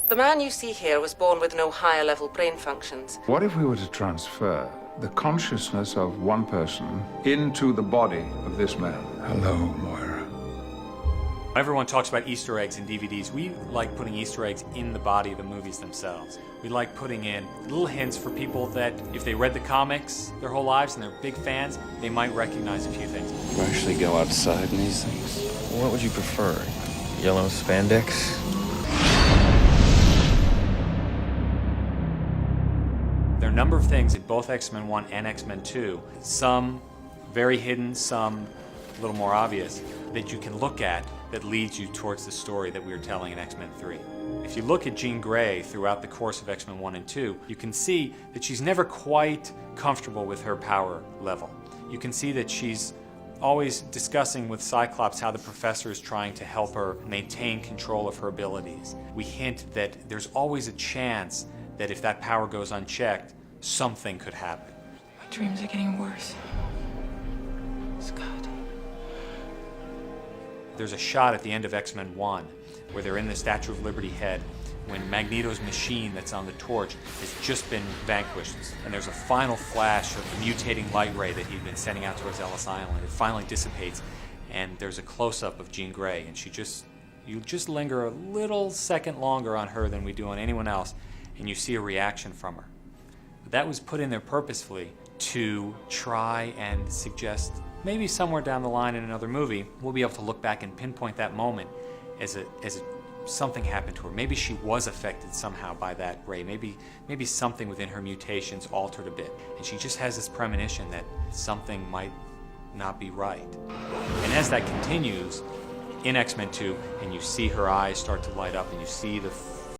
The man you see here was born with no higher level brain functions. What if we were to transfer the consciousness of one person into the body of this man? Hello, Moira. Everyone talks about Easter eggs in DVDs. We like putting Easter eggs in the body of the movies themselves. We like putting in little hints for people that if they read the comics their whole lives and they're big fans, they might recognize a few things. You actually go outside in these things? What would you prefer? Yellow spandex? There are a number of things in both X-Men 1 and X-Men 2, some very hidden, some a little more obvious, that you can look at that leads you towards the story that we were telling in X-Men 3. If you look at Jean Grey throughout the course of X-Men 1 and 2, you can see that she's never quite comfortable with her power level. You can see that she's always discussing with Cyclops how the professor is trying to help her maintain control of her abilities. We hint that there's always a chance that if that power goes unchecked, something could happen. My dreams are getting worse. Scott. There's a shot at the end of X-Men 1 where they're in the Statue of Liberty head when Magneto's machine that's on the torch has just been vanquished, and there's a final flash of the mutating light ray that he'd been sending out towards Ellis Island. It finally dissipates, and there's a close-up of Jean Grey, and you just linger a little second longer on her than we do on anyone else, and you see a reaction from her. But that was put in there purposefully to try and suggest maybe somewhere down the line in another movie, we'll be able to look back and pinpoint that moment as something happened to her. Maybe she was affected somehow by that ray. Maybe something within her mutations altered a bit. And she just has this premonition that something might not be right. And as that continues in X-Men 2, and you see her eyes start to light up, and you see the